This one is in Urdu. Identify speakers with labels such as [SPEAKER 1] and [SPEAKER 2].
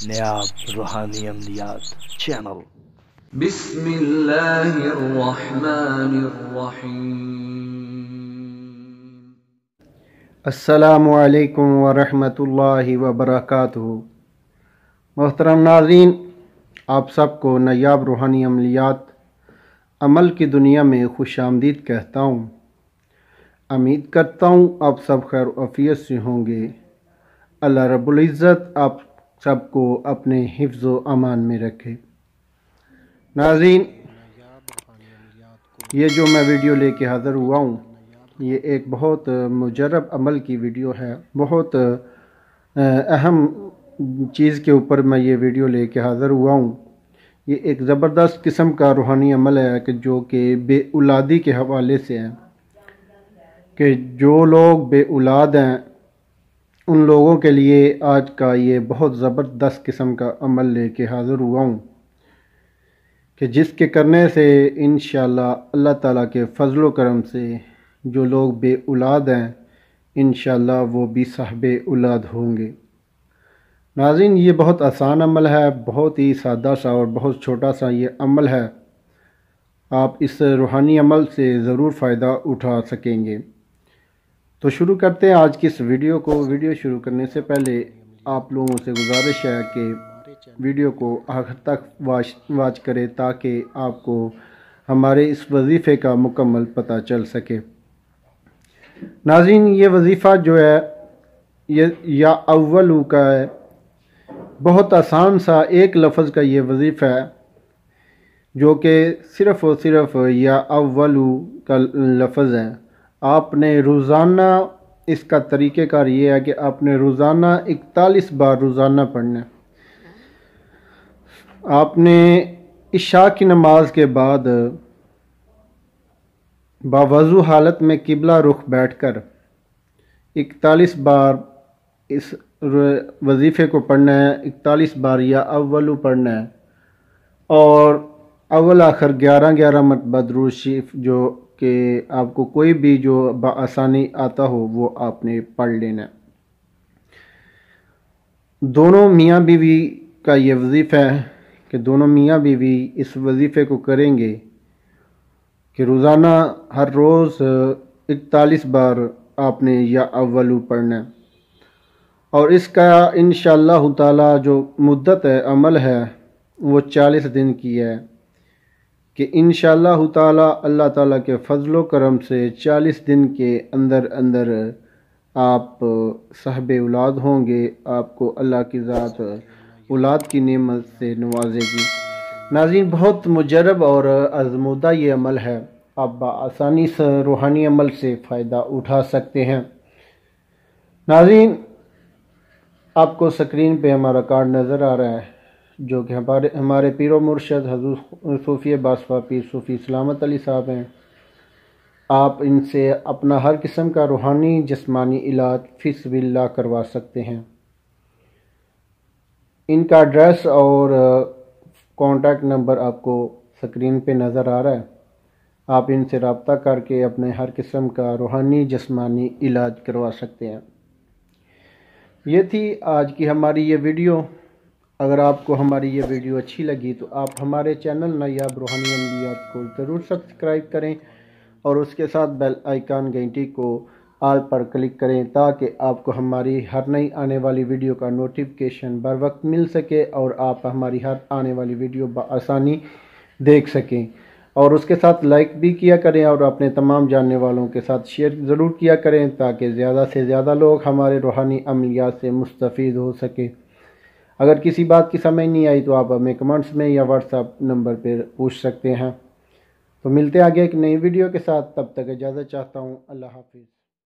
[SPEAKER 1] نیاب روحانی عملیات چینل۔
[SPEAKER 2] بسم اللہ الرحمن الرحیم۔
[SPEAKER 3] السلام علیکم ورحمۃ اللہ وبرکاتہ۔ محترم ناظرین، آپ سب کو نیاب روحانی عملیات عمل کی دنیا میں خوش آمدید کہتا ہوں۔ امید کرتا ہوں آپ سب خیر و عافیت سے ہوں گے۔ اللہ رب العزت آپ سب کو اپنے حفظ و امان میں رکھے۔ ناظرین، یہ جو میں ویڈیو لے کے حاضر ہوا ہوں، یہ ایک بہت مجرب عمل کی ویڈیو ہے۔ بہت اہم چیز کے اوپر میں یہ ویڈیو لے کے حاضر ہوا ہوں۔ یہ ایک زبردست قسم کا روحانی عمل ہے کہ جو کہ بے اولادی کے حوالے سے ہے، کہ جو لوگ بے اولاد ہیں ان لوگوں کے لیے آج کا یہ بہت زبردست قسم کا عمل لے کے حاضر ہوا ہوں، کہ جس کے کرنے سے انشاءاللہ اللہ تعالیٰ کے فضل و کرم سے جو لوگ بے اولاد ہیں انشاءاللہ وہ بھی صاحب اولاد ہوں گے۔ ناظرین، یہ بہت آسان عمل ہے، بہت ہی سادہ سا اور بہت چھوٹا سا یہ عمل ہے۔ آپ اس روحانی عمل سے ضرور فائدہ اٹھا سکیں گے۔ تو شروع کرتے ہیں آج کی اس ویڈیو کو۔ ویڈیو شروع کرنے سے پہلے آپ لوگوں سے گزارش ہے کہ ویڈیو کو آخر تک واچ کریں تاکہ آپ کو ہمارے اس وظیفے کا مکمل پتہ چل سکے۔ ناظرین، یہ وظیفہ جو ہے یہ یا اولو کا ہے۔ بہت آسان سا ایک لفظ کا یہ وظیفہ ہے جو کہ صرف اور صرف یا اولو کا لفظ ہے۔ آپ نے روزانہ اس کا طریقہ کار یہ ہے کہ آپ نے روزانہ 41 بار روزانہ پڑھنا ہے۔ آپ نے عشاء کی نماز کے بعد باوضو حالت میں قبلہ رخ بیٹھ کر 41 بار اس وظیفے کو پڑھنا ہے۔ 41 بار یا اولو پڑھنا ہے اور اول آخر 11 مرتبہ درود شریف جو کہ آپ کو کوئی بھی جو بآسانی آتا ہو وہ آپ نے پڑھ لینا ہے۔ دونوں میاں بیوی کا یہ وظیفہ ہے کہ دونوں میاں بیوی اس وظیفے کو کریں گے کہ روزانہ ہر روز 41 بار آپ نے یا اولو پڑھنا ہے، اور اس کا انشاءاللہ تعالی جو مدت ہے عمل ہے وہ 40 دن کی ہے، کہ انشاءاللہ تعالی اللہ تعالیٰ کے فضل و کرم سے 40 دن کے اندر اندر آپ صاحب اولاد ہوں گے۔ آپ کو اللہ کی ذات اولاد کی نعمت سے نوازے گی۔ ناظرین، بہت مجرب اور آزمودہ یہ عمل ہے۔ آپ بآسانی سے روحانی عمل سے فائدہ اٹھا سکتے ہیں۔ ناظرین، آپ کو سکرین پہ ہمارا کارڈ نظر آ رہا ہے جو کہ ہمارے پیر و مرشد حضور صوفی باسفا پیر صوفی سلامت علی صاحب ہیں۔ آپ ان سے اپنا ہر قسم کا روحانی جسمانی علاج فی سبیل اللہ کروا سکتے ہیں۔ ان کا ایڈریس اور کانٹیکٹ نمبر آپ کو سکرین پہ نظر آ رہا ہے۔ آپ ان سے رابطہ کر کے اپنے ہر قسم کا روحانی جسمانی علاج کروا سکتے ہیں۔ یہ تھی آج کی ہماری یہ ویڈیو۔ اگر آپ کو ہماری یہ ویڈیو اچھی لگی تو آپ ہمارے چینل نیاب روحانی عملیات کو ضرور سبسکرائب کریں اور اس کے ساتھ بیل آئیکن گھنٹی کو آل پر کلک کریں تاکہ آپ کو ہماری ہر نئی آنے والی ویڈیو کا نوٹیفیکیشن بر وقت مل سکے اور آپ ہماری ہر آنے والی ویڈیو بآسانی دیکھ سکیں، اور اس کے ساتھ لائک بھی کیا کریں اور اپنے تمام جاننے والوں کے ساتھ شیئر ضرور کیا کریں تاکہ زیادہ سے زیادہ لوگ ہمارے روحانی عملیات سے مستفید ہو سکیں۔ اگر کسی بات کی سمجھ نہیں آئی تو آپ ہمیں کمنٹس میں یا واٹس ایپ نمبر پہ پوچھ سکتے ہیں۔ تو ملتے ہیں آگے ایک نئی ویڈیو کے ساتھ، تب تک اجازت چاہتا ہوں۔ اللہ حافظ۔